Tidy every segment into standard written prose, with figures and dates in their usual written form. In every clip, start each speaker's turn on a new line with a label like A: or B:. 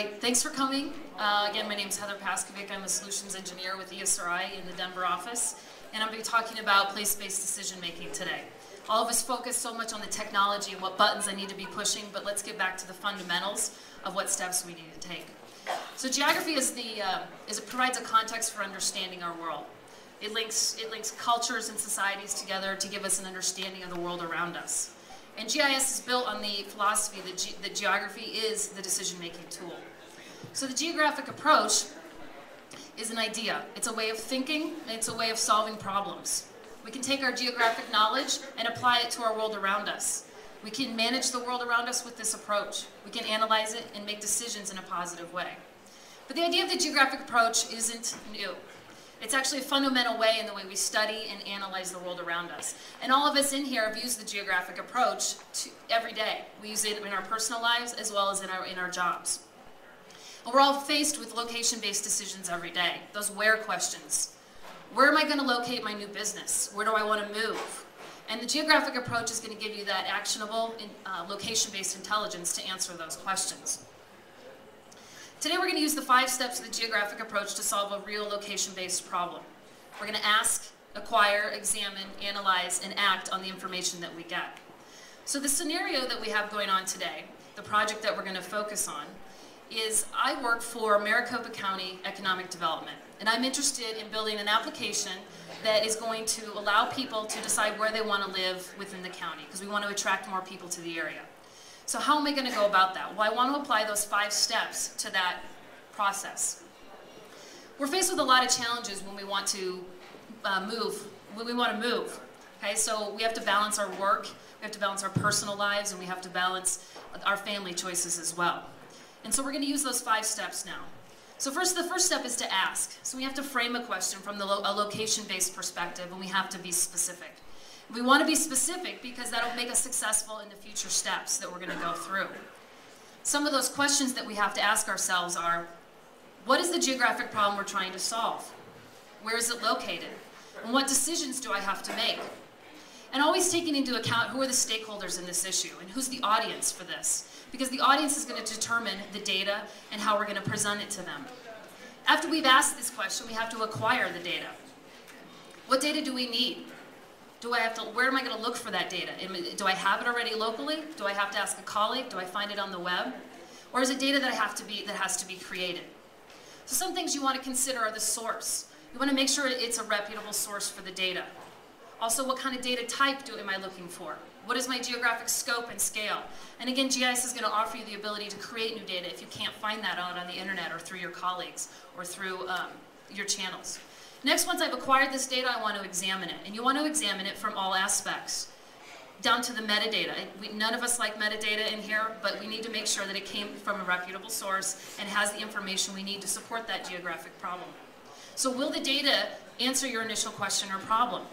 A: right, thanks for coming. Again, my name is Heather Paskevic. I'm a solutions engineer with ESRI in the Denver office, and I'm going to be talking about place-based decision making today. All of us focus so much on the technology and what buttons I need to be pushing, but let's get back to the fundamentals of what steps we need to take. So geography it provides a context for understanding our world. It links cultures and societies together to give us an understanding of the world around us. And GIS is built on the philosophy that geography is the decision-making tool. So the geographic approach is an idea. It's a way of thinking, and it's a way of solving problems. We can take our geographic knowledge and apply it to our world around us. We can manage the world around us with this approach. We can analyze it and make decisions in a positive way. But the idea of the geographic approach isn't new. It's actually a fundamental way in the way we study and analyze the world around us. And all of us in here have used the geographic approach every day. We use it in our personal lives as well as in our jobs. And we're all faced with location-based decisions every day. Those where questions. Where am I going to locate my new business? Where do I want to move? And the geographic approach is going to give you that actionable location-based intelligence to answer those questions. Today we're going to use the 5 steps of the geographic approach to solve a real location-based problem. We're going to ask, acquire, examine, analyze, and act on the information that we get. So the scenario that we have going on today, the project that we're going to focus on, is I work for Maricopa County Economic Development, and I'm interested in building an application that is going to allow people to decide where they want to live within the county, because we want to attract more people to the area. So how am I going to go about that? Well, I want to apply those 5 steps to that process. We're faced with a lot of challenges when we want to move. Okay, so we have to balance our work, we have to balance our personal lives, and we have to balance our family choices as well. And so we're going to use those 5 steps now. So the first step is to ask. So we have to frame a question from a location-based perspective, and we have to be specific. We want to be specific because that'll make us successful in the future steps that we're going to go through. Some of those questions that we have to ask ourselves are, what is the geographic problem we're trying to solve? Where is it located? And what decisions do I have to make? And always taking into account who are the stakeholders in this issue and who's the audience for this, because the audience is going to determine the data and how we're going to present it to them. After we've asked this question, we have to acquire the data. What data do we need? Where am I going to look for that data? Do I have it already locally? Do I have to ask a colleague? Do I find it on the web? Or is it data that has to be created? So some things you want to consider are the source. You want to make sure it's a reputable source for the data. Also, what kind of data type am I looking for? What is my geographic scope and scale? And again, GIS is going to offer you the ability to create new data if you can't find that out on the internet or through your colleagues or through your channels. Next, once I've acquired this data, I want to examine it. And you want to examine it from all aspects, down to the metadata. None of us like metadata in here, but we need to make sure that it came from a reputable source and has the information we need to support that geographic problem. So will the data answer your initial question or problem?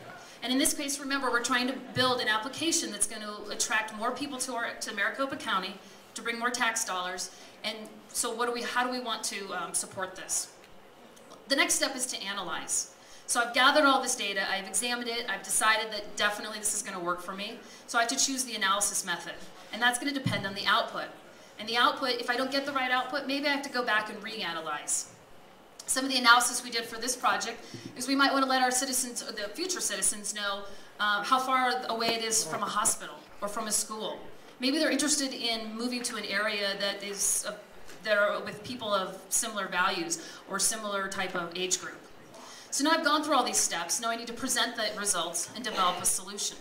A: And in this case, remember, we're trying to build an application that's going to attract more people to Maricopa County, to bring more tax dollars. And so how do we want to support this? The next step is to analyze. So I've gathered all this data, I've examined it, I've decided that definitely this is going to work for me. So I have to choose the analysis method. And that's going to depend on the output. And the output, if I don't get the right output, maybe I have to go back and reanalyze. Some of the analysis we did for this project is we might want to let our citizens, or the future citizens, know how far away it is from a hospital or from a school. Maybe they're interested in moving to an area that are with people of similar values or similar type of age group. So now I've gone through all these steps. Now I need to present the results and develop a solution.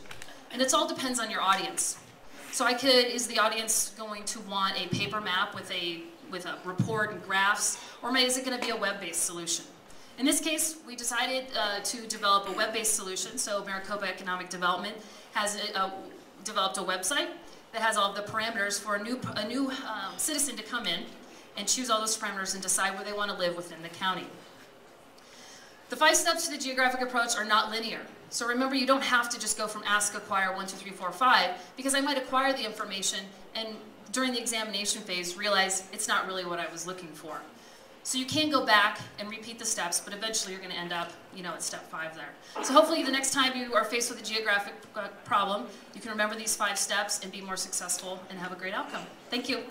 A: And it all depends on your audience. So is the audience going to want a paper map with a report and graphs, or is it going to be a web-based solution? In this case, we decided to develop a web-based solution. So Maricopa Economic Development has developed a website that has all the parameters for a new citizen to come in and choose all those parameters and decide where they want to live within the county. The 5 steps to the geographic approach are not linear. So remember, you don't have to just go from ask, acquire, 1, 2, 3, 4, 5, because I might acquire the information and during the examination phase realize it's not really what I was looking for. So you can go back and repeat the steps, but eventually you're going to end up, at step 5 there. So hopefully the next time you are faced with a geographic problem, you can remember these 5 steps and be more successful and have a great outcome. Thank you.